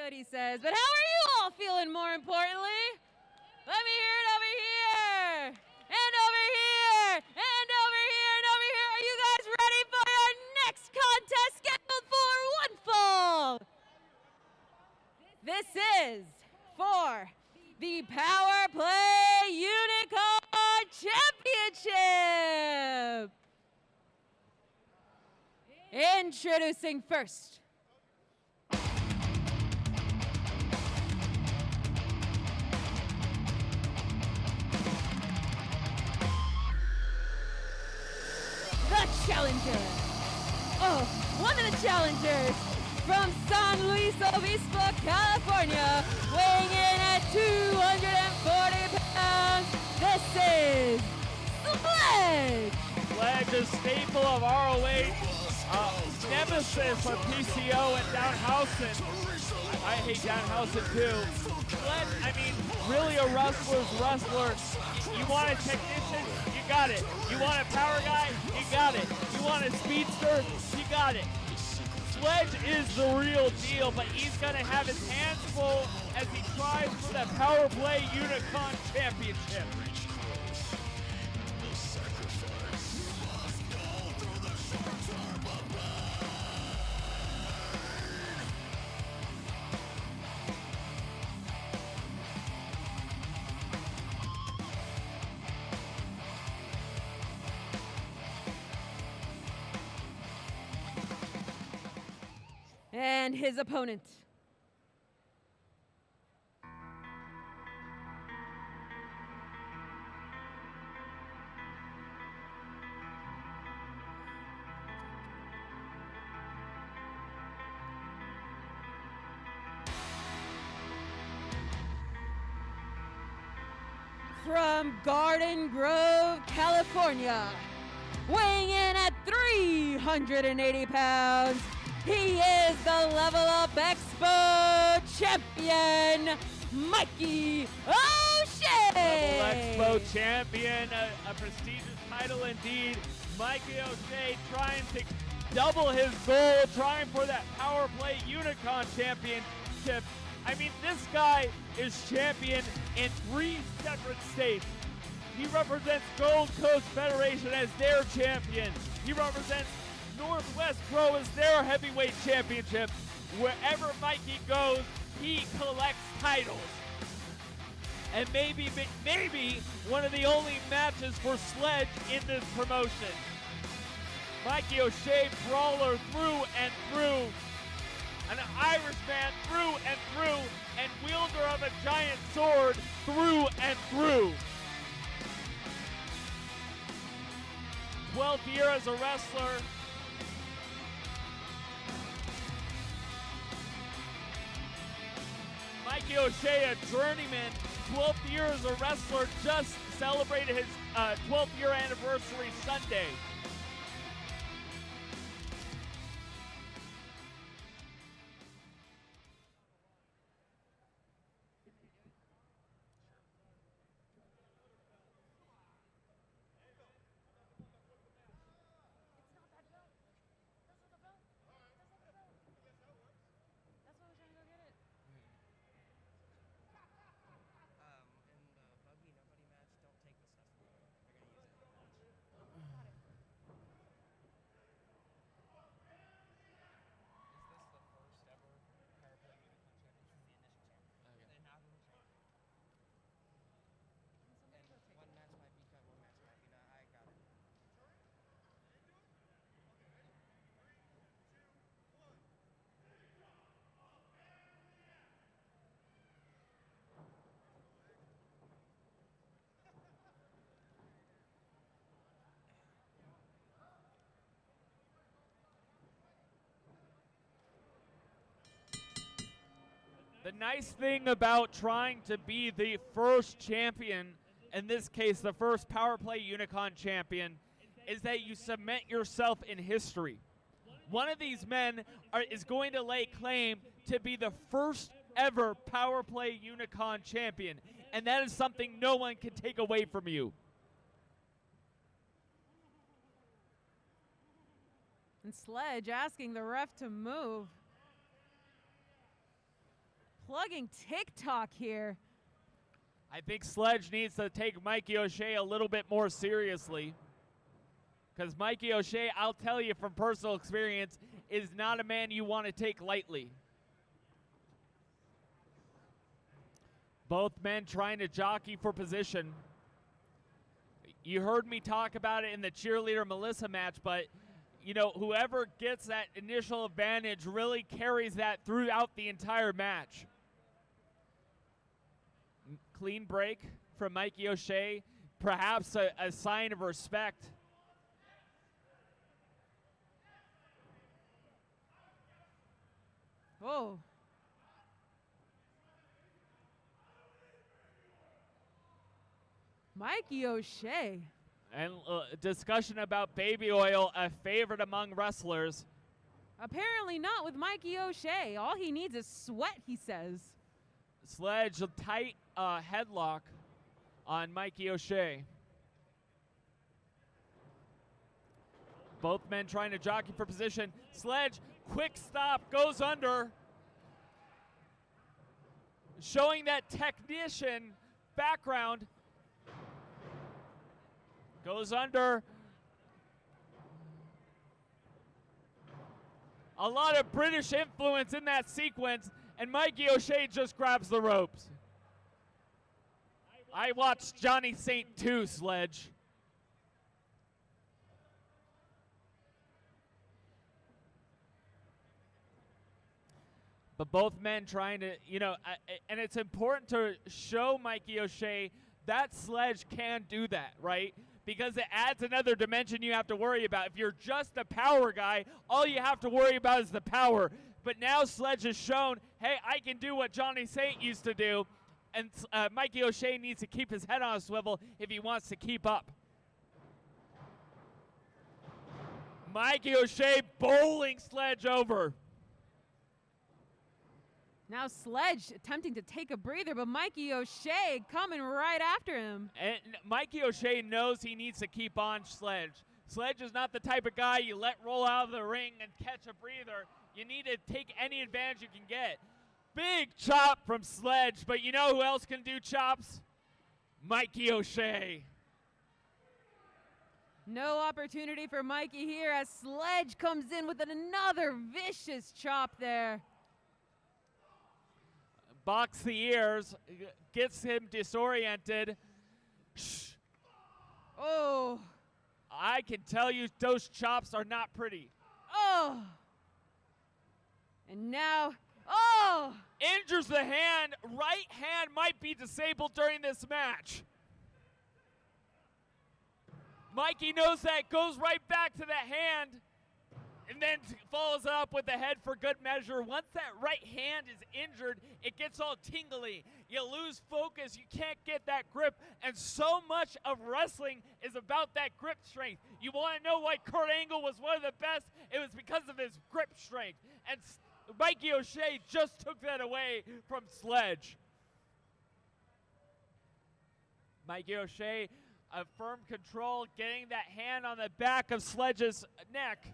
good, he says. But how are you all feeling, more importantly? Let me hear it over here. And over here. And over here. And over here. Are you guys ready for our next contest scheduled for one fall? This is for the Power Play Unicon Championship. Introducing first, the challenger. Oh, one of the challengers from San Luis Obispo, California, weighing in at 240 pounds. This is Sledge. Sledge, a staple of ROH, nemesis of PCO and Downhausen. I hate Downhausen too. Sledge, I mean, really a wrestler's wrestler. You want a technician? You got it. You want a power guy? You got it. You want a speedster? You got it. Sledge is the real deal, but he's going to have his hands full as he tries for the Power Play Unicon Championship. And his opponent. From Garden Grove, California, weighing in at 380 pounds, he is the Level Up Expo champion, Mikey O'Shea. Level Expo champion, a prestigious title indeed. Mikey O'Shea trying to double his goal, trying for that Power Play Unicon championship. I mean, this guy is champion in 3 separate states. He represents Gold Coast Federation as their champion. He represents Northwest Pro as their heavyweight championship. Wherever Mikey goes, he collects titles. And maybe one of the only matches for Sledge in this promotion. Mikey O'Shea, brawler through and through. An Irishman through and through, and wielder of a giant sword through and through. 12th year as a wrestler. Mikey O'Shea, a journeyman, 12th year as a wrestler, just celebrated his 12th year anniversary Sunday. The nice thing about trying to be the first champion, in this case the first Power Play Unicon champion, is that you cement yourself in history. One of these men is going to lay claim to be the first ever Power Play Unicon champion, and that is something no one can take away from you. And Sledge asking the ref to move. plugging TikTok here. I think Sledge needs to take Mikey O'Shea a little bit more seriously. Because Mikey O'Shea, I'll tell you from personal experience, is not a man you want to take lightly. Both men trying to jockey for position. You heard me talk about it in the cheerleader Melissa match, but you know, whoever gets that initial advantage really carries that throughout the entire match. Clean break from Mikey O'Shea, perhaps a sign of respect. Whoa. Mikey O'Shea. And discussion about baby oil, a favorite among wrestlers. Apparently not with Mikey O'Shea. All he needs is sweat, he says. Sledge, a tight headlock on Mikey O'Shea. Both men trying to jockey for position. Sledge, quick stop, goes under. Showing that technician background. Goes under. A lot of British influence in that sequence, and Mikey O'Shea just grabs the ropes. I watched Johnny Saint too, Sledge. But both men trying to, you know, and it's important to show Mikey O'Shea that Sledge can do that, right? Because it adds another dimension you have to worry about. If you're just a power guy, all you have to worry about is the power. But now Sledge has shown, hey, I can do what Johnny Saint used to do, and Mikey O'Shea needs to keep his head on a swivel if he wants to keep up. Mikey O'Shea bowling Sledge over. Now Sledge attempting to take a breather, but Mikey O'Shea coming right after him. And Mikey O'Shea knows he needs to keep on Sledge. Sledge is not the type of guy you let roll out of the ring and catch a breather. You need to take any advantage you can get. Big chop from Sledge, but you know who else can do chops? Mikey O'Shea. No opportunity for Mikey here as Sledge comes in with another vicious chop there. Box the ears, gets him disoriented. Shh. Oh. I can tell you those chops are not pretty. Oh. And now, oh. Injures the hand. Right hand might be disabled during this match. Mikey knows that, goes right back to that hand, and then follows up with the head for good measure. Once that right hand is injured, it gets all tingly. You lose focus. You can't get that grip. And so much of wrestling is about that grip strength. You want to know why Kurt Angle was one of the best? It was because of his grip strength. And Mikey O'Shea just took that away from Sledge. Mikey O'Shea, a firm control, getting that hand on the back of Sledge's neck.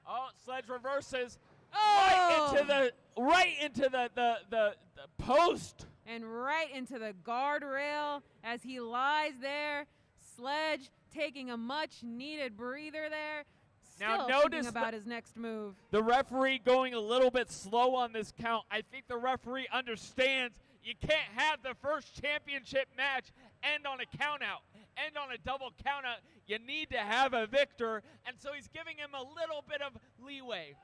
Oh, Sledge reverses. Oh! Right into the post. And right into the guardrail as he lies there. Sledge taking a much needed breather there. Now Still notice thinking about his next move. The referee going a little bit slow on this count. I think the referee understands you can't have the first championship match end on a count out, end on a double count out. You need to have a victor, and so he's giving him a little bit of leeway.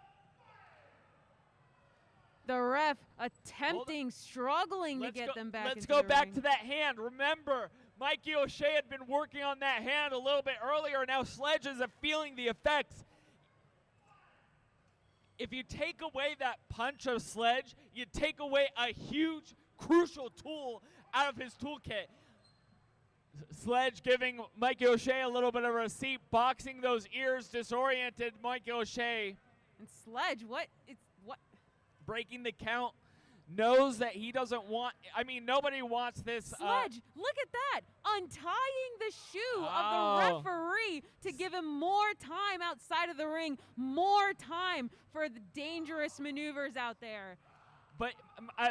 The ref struggling to get them back into Let's go the back ring. to that hand. Remember, Mikey O'Shea had been working on that hand a little bit earlier. Now Sledge is feeling the effects. If you take away that punch of Sledge, you take away a huge, crucial tool out of his toolkit. Sledge giving Mikey O'Shea a little bit of a receipt, boxing those ears, disoriented Mikey O'Shea. And Sledge, what? Breaking the count, knows that he doesn't want, nobody wants this. Sledge, look at that. Untying the shoe of the referee to give him more time outside of the ring, more time for the dangerous maneuvers out there. But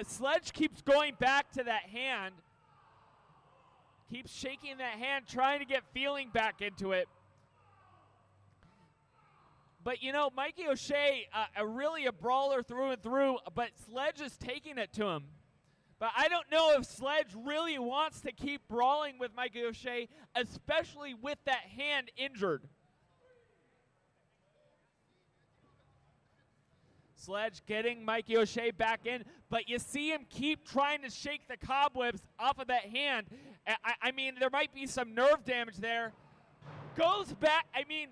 Sledge keeps going back to that hand. Keeps shaking that hand, trying to get feeling back into it. But, you know, Mikey O'Shea, really a brawler through and through, but Sledge is taking it to him. But I don't know if Sledge really wants to keep brawling with Mikey O'Shea, especially with that hand injured. Sledge getting Mikey O'Shea back in, but you see him keep trying to shake the cobwebs off of that hand. I mean, there might be some nerve damage there. Goes back, I mean,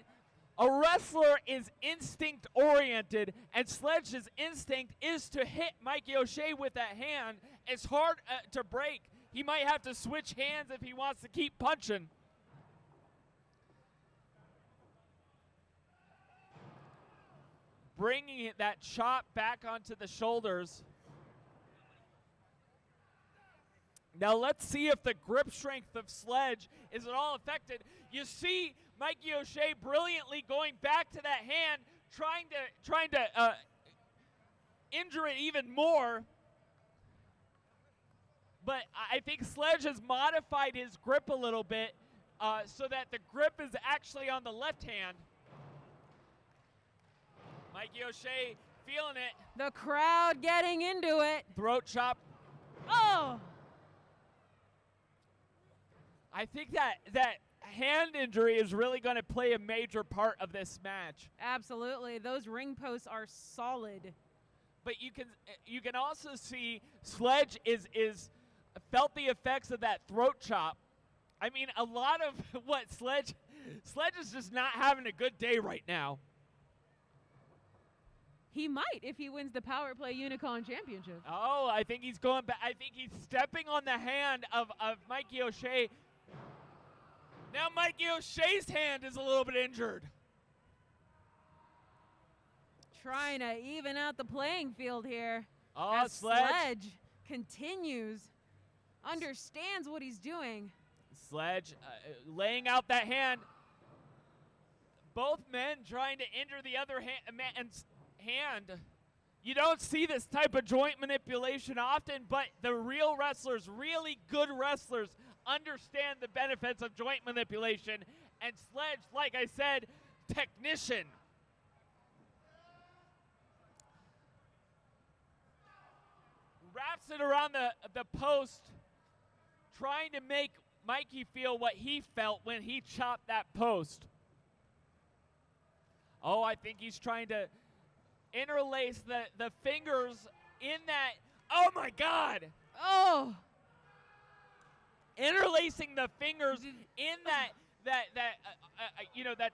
a wrestler is instinct-oriented, and Sledge's instinct is to hit Mikey O'Shea with that hand. It's hard to break. He might have to switch hands if he wants to keep punching. Bringing that chop back onto the shoulders. Now let's see if the grip strength of Sledge is at all affected. You see Mikey O'Shea brilliantly going back to that hand, trying to injure it even more. But I think Sledge has modified his grip a little bit so that the grip is actually on the left hand. Mikey O'Shea feeling it. The crowd getting into it. Throat chop. Oh! I think that hand injury is really going to play a major part of this match. Absolutely. Those ring posts are solid. But you can also see Sledge is felt the effects of that throat chop. I mean, a lot of what Sledge is just not having a good day right now. He might if he wins the Power Play Unicon Championship. Oh, I think he's going back. I think he's stepping on the hand of Mikey O'Shea. Now Mikey O'Shea's hand is a little bit injured. Trying to even out the playing field here. Oh, as Sledge continues, understands what he's doing. Sledge laying out that hand. Both men trying to injure the other man's hand. You don't see this type of joint manipulation often, but the real wrestlers, really good wrestlers, understand the benefits of joint manipulation. And Sledge, like I said, technician. Wraps it around the post, trying to make Mikey feel what he felt when he chopped that post. Oh, I think he's trying to interlace the fingers in that. Oh my God! Oh! Interlacing the fingers in that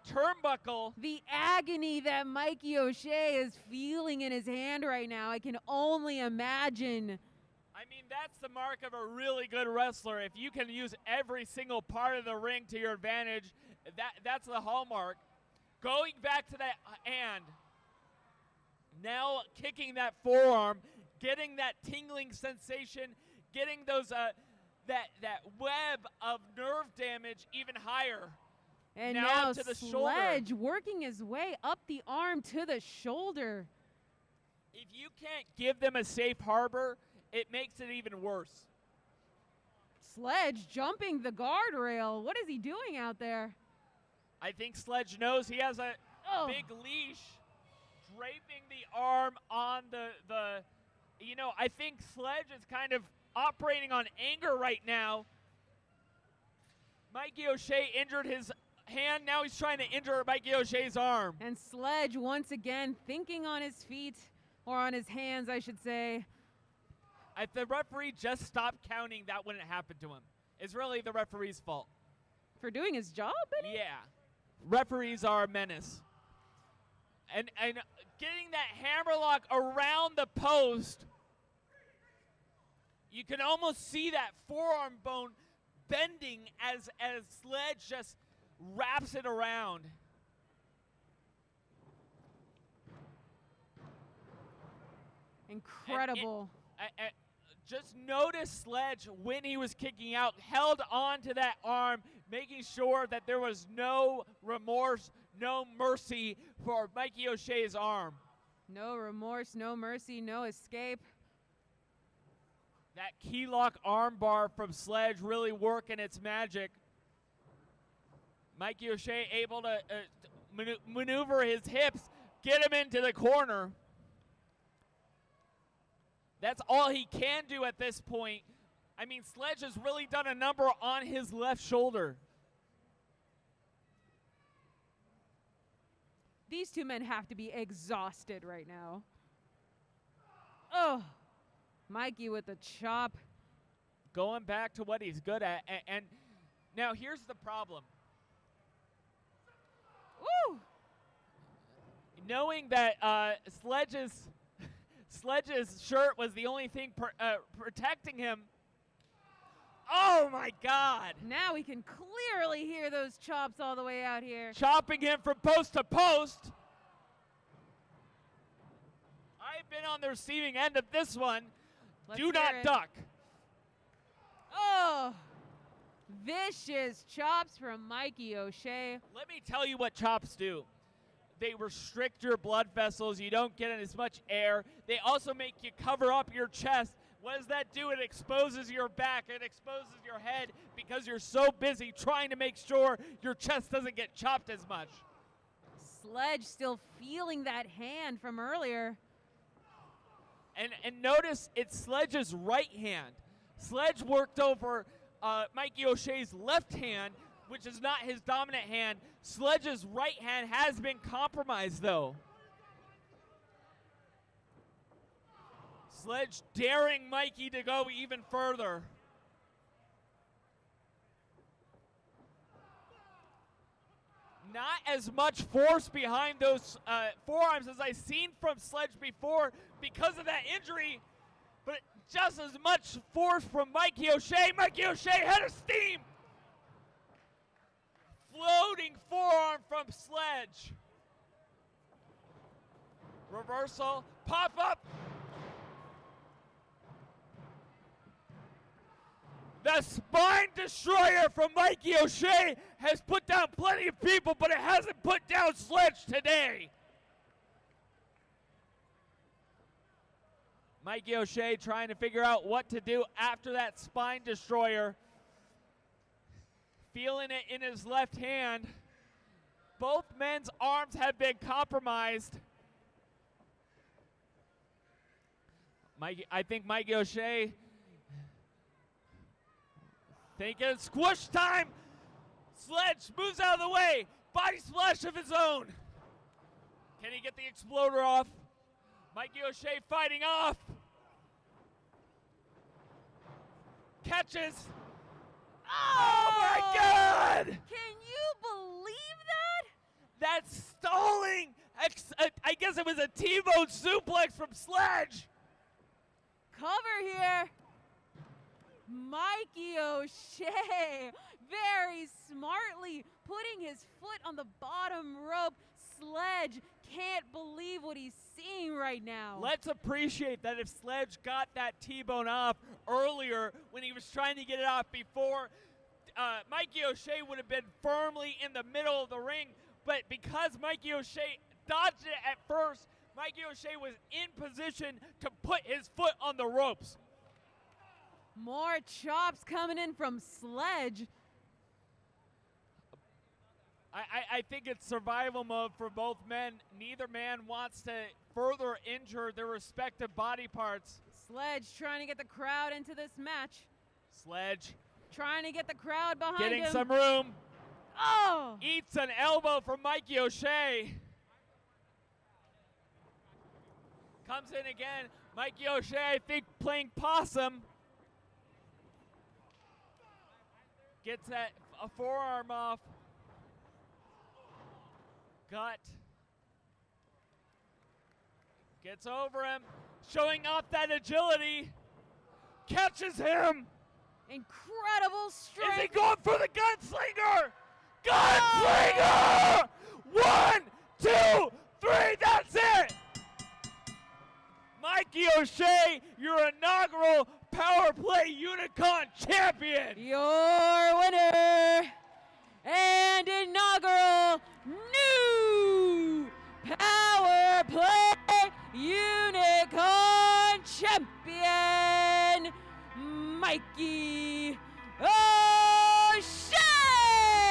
turnbuckle. The agony that Mikey O'Shea is feeling in his hand right now, I can only imagine. I mean, that's the mark of a really good wrestler. If you can use every single part of the ring to your advantage, that's the hallmark. Going back to that hand. Now kicking that forearm, getting that tingling sensation, getting those that web of nerve damage even higher. And now to the Sledge shoulder. working his way up the arm to the shoulder. If you can't give them a safe harbor, it makes it even worse. Sledge jumping the guardrail. What is he doing out there? I think Sledge knows he has a big leash draping the arm on the I think Sledge is kind of operating on anger right now. Mikey O'Shea injured his hand. Now he's trying to injure Mikey O'Shea's arm. And Sledge once again thinking on his feet, or on his hands, I should say. If the referee just stopped counting, that wouldn't happen to him. It's really the referee's fault. For doing his job, Benny? Yeah. Referees are a menace. And getting that hammerlock around the post, you can almost see that forearm bone bending as Sledge just wraps it around. Incredible. Just notice Sledge, when he was kicking out, held on to that arm, making sure that there was no remorse, no mercy for Mikey O'Shea's arm. No remorse, no mercy, no escape. That key lock armbar from Sledge really working its magic. Mikey O'Shea able to maneuver his hips, get him into the corner. That's all he can do at this point. I mean, Sledge has really done a number on his left shoulder. These two men have to be exhausted right now. Oh, Mikey with the chop. Going back to what he's good at. And now here's the problem. Woo! Knowing that Sledge's shirt was the only thing protecting him. Oh my God! Now we can clearly hear those chops all the way out here. Chopping him from post to post. I've been on the receiving end of this one. Do not duck. Oh, vicious chops from Mikey O'Shea. Let me tell you what chops do. They restrict your blood vessels. You don't get in as much air. They also make you cover up your chest. What does that do? It exposes your back. It exposes your head because you're so busy trying to make sure your chest doesn't get chopped as much. Sledge still feeling that hand from earlier. And notice it's Sledge's right hand. Sledge worked over Mikey O'Shea's left hand, which is not his dominant hand. Sledge's right hand has been compromised, though. Sledge daring Mikey to go even further. Not as much force behind those forearms as I've seen from Sledge before because of that injury, but just as much force from Mikey O'Shea. Mikey O'Shea head of steam. Floating forearm from Sledge. Reversal, pop up. The spine destroyer from Mikey O'Shea has put down plenty of people, but it hasn't put down Sledge today. Mikey O'Shea trying to figure out what to do after that spine destroyer. Feeling it in his left hand. Both men's arms have been compromised. I think Mikey O'Shea thinking squish time. Sledge moves out of the way. Body splash of his own. Can he get the exploder off? Mikey O'Shea fighting off. Catches. Oh my God! Can you believe that? That's stalling. I guess it was a T-bone suplex from Sledge. Cover here. Mikey O'Shea very smartly putting his foot on the bottom rope. Sledge can't believe what he's seeing right now. Let's appreciate that if Sledge got that T-bone off earlier when he was trying to get it off before, Mikey O'Shea would have been firmly in the middle of the ring. But because Mikey O'Shea dodged it at first, Mikey O'Shea was in position to put his foot on the ropes. More chops coming in from Sledge. I think it's survival mode for both men. Neither man wants to further injure their respective body parts. Sledge trying to get the crowd into this match. Sledge trying to get the crowd behind getting him. some room. Oh! Eats an elbow from Mikey O'Shea. Comes in again. Mikey O'Shea, I think, playing possum. Gets that a forearm off. Gut. Gets over him. Showing off that agility. Catches him. Incredible strength. Is he going for the gunslinger? Gunslinger! 1, 2, 3, that's it! Mikey O'Shea, your inaugural Power Play Unicon champion! Your winner and inaugural new Power Play Unicon champion, Mikey O'Shea!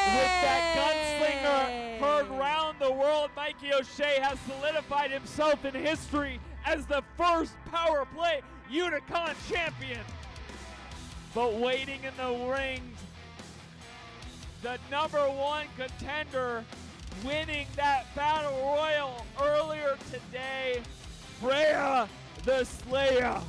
With that gunslinger heard round the world, Mikey O'Shea has solidified himself in history as the first power play Unicon champion. But waiting in the rings, the #1 contender winning that battle royal earlier today, Freya the Slayer.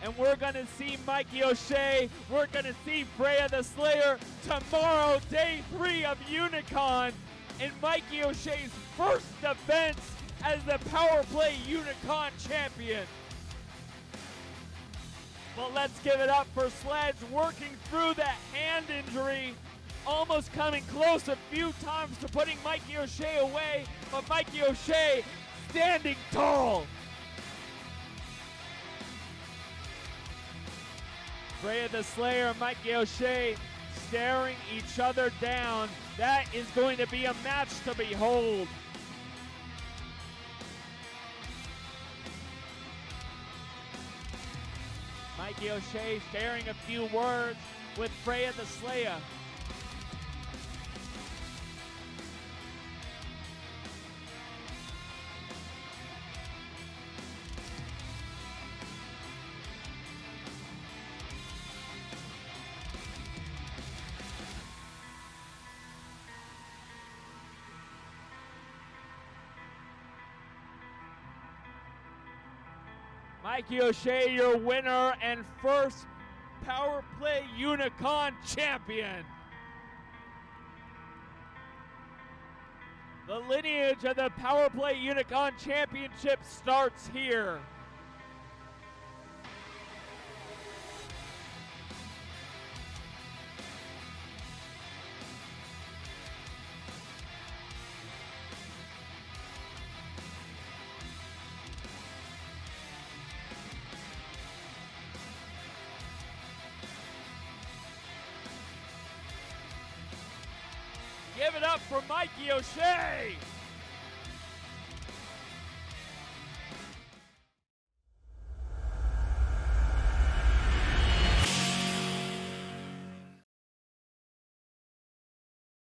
And we're going to see Mikey O'Shea, we're going to see Freya the Slayer tomorrow, day 3 of Unicon, in Mikey O'Shea's first defense as the Power Play Unicon champion. But let's give it up for Sledge, working through that hand injury, almost coming close a few times to putting Mikey O'Shea away, but Mikey O'Shea standing tall. Freya the Slayer and Mikey O'Shea staring each other down. That is going to be a match to behold. Mikey O'Shea sharing a few words with Freya the Slayer. Mikey O'Shea, your winner and first Power Play Unicon champion. The lineage of the Power Play Unicon Championship starts here. Give it up for Mikey O'Shea.